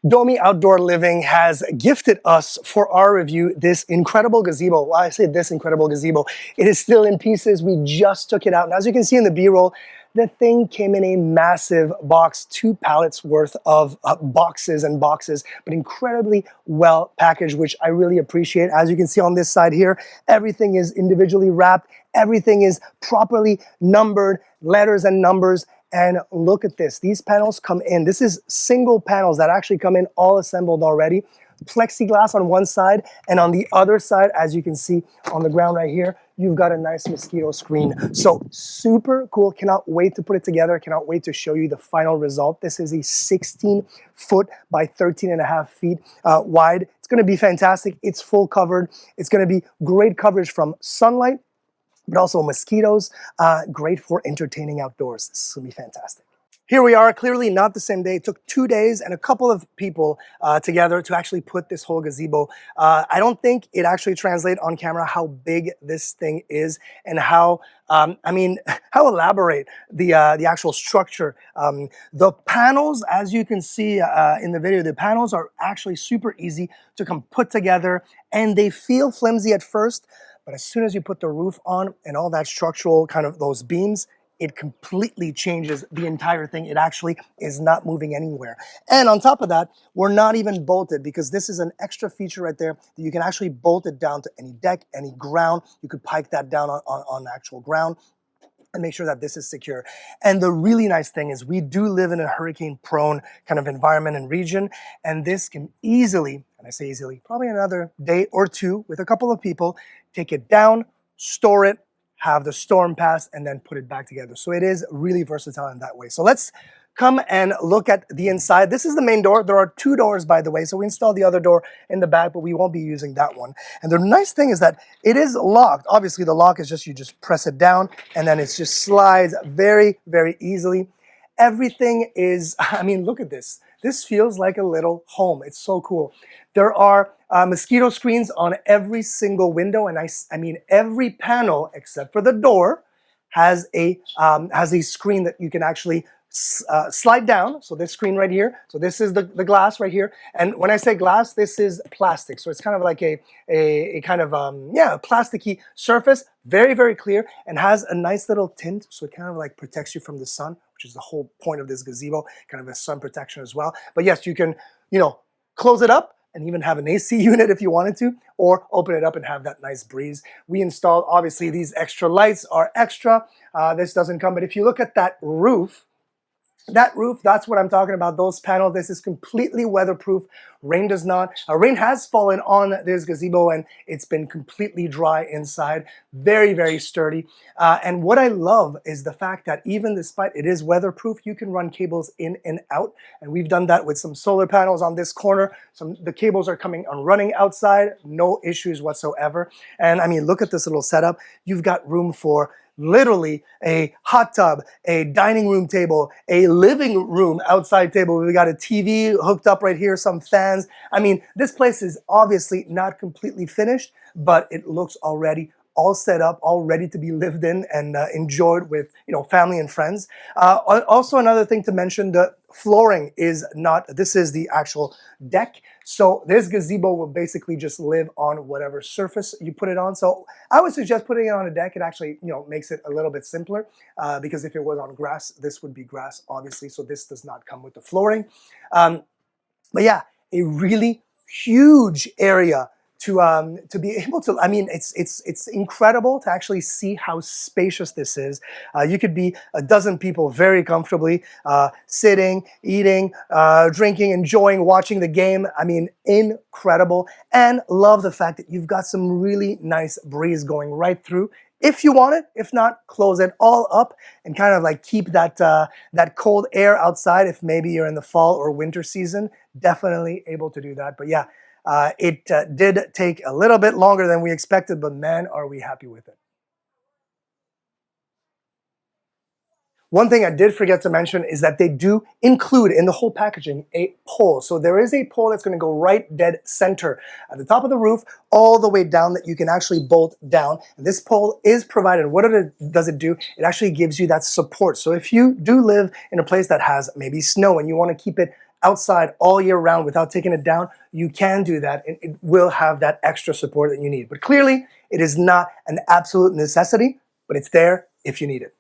Domi Outdoor Living has gifted us for our review this incredible gazebo. Well, I say this incredible gazebo. It is still in pieces. We just took it out. And as you can see in the B-roll, the thing came in a massive box, 2 pallets worth of boxes and boxes, but incredibly well packaged, which I really appreciate. As you can see on this side here, everything is individually wrapped. Everything is properly numbered, letters and numbers. And look at this, these panels come in. This is single panels that actually come in all assembled already. Plexiglass on one side, and on the other side, as you can see on the ground right here, you've got a nice mosquito screen. So super cool, cannot wait to put it together, cannot wait to show you the final result. This is a 16-foot by 13.5 feet wide. It's gonna be fantastic, it's full covered. It's gonna be great coverage from sunlight, but also mosquitoes, great for entertaining outdoors. This is gonna be fantastic. Here we are, clearly not the same day. It took 2 days and a couple of people together to actually put this whole gazebo. I don't think it actually translates on camera how big this thing is and how, how elaborate the actual structure. The panels, as you can see in the video, the panels are actually super easy to come put together, and they feel flimsy at first, but as soon as you put the roof on and all that structural kind of those beams, it completely changes the entire thing. It actually is not moving anywhere. And on top of that, we're not even bolted, because this is an extra feature right there that you can actually bolt it down to any deck, any ground. You could pike that down on actual ground and make sure that this is secure. And the really nice thing is we do live in a hurricane-prone kind of environment and region, and this can easily, and I say easily, probably another day or two with a couple of people, take it down, store it, have the storm pass, and then put it back together. So it is really versatile in that way. So let's come and look at the inside. This is the main door. There are 2 doors, by the way. So we installed the other door in the back, but we won't be using that one. And the nice thing is that it is locked. Obviously, the lock is just, you just press it down, and then it just slides very, very easily. Everything is, look at this. This feels like a little home. It's so cool. There are mosquito screens on every single window, and I mean every panel except for the door has a screen that you can actually slide down. So this screen right here, so this is the glass right here, and when I say glass, this is plastic, so it's kind of like a kind of plasticky surface, very, very clear, and has a nice little tint, so it kind of like protects you from the sun, which is the whole point of this gazebo, kind of a sun protection as well. But yes, you can, close it up and even have an AC unit if you wanted to, or open it up and have that nice breeze. We installed, obviously, these extra lights are extra. This doesn't come, but if you look at that roof, that's what I'm talking about, those panels. This is completely weatherproof. Rain does not. Rain has fallen on this gazebo, and it's been completely dry inside. Very, very sturdy. And what I love is the fact that even despite it is weatherproof, you can run cables in and out. And we've done that with some solar panels on this corner. The cables are coming and running outside, no issues whatsoever. And look at this little setup. You've got room for literally a hot tub, a dining room table, a living room outside table. We got a TV hooked up right here, some fans. This place is obviously not completely finished, but it looks already all set up, all ready to be lived in and enjoyed with family and friends. Also, another thing to mention, the flooring is not, this is the actual deck. So this gazebo will basically just live on whatever surface you put it on. So I would suggest putting it on a deck. It actually, makes it a little bit simpler because if it was on grass, this would be grass, obviously. So this does not come with the flooring. But yeah, a really huge area to be able to, it's incredible to actually see how spacious this is. You could be a dozen people very comfortably sitting, eating, drinking, enjoying, watching the game. Incredible. And love the fact that you've got some really nice breeze going right through. If you want it, if not, close it all up and kind of like keep that that cold air outside. If maybe you're in the fall or winter season, definitely able to do that. But yeah, it did take a little bit longer than we expected, but man, are we happy with it. One thing I did forget to mention is that they do include in the whole packaging a pole. So there is a pole that's going to go right dead center at the top of the roof, all the way down, that you can actually bolt down. And this pole is provided. What does it do? It actually gives you that support. So if you do live in a place that has maybe snow and you want to keep it outside all year round without taking it down, you can do that, and it will have that extra support that you need. But clearly, it is not an absolute necessity, but it's there if you need it.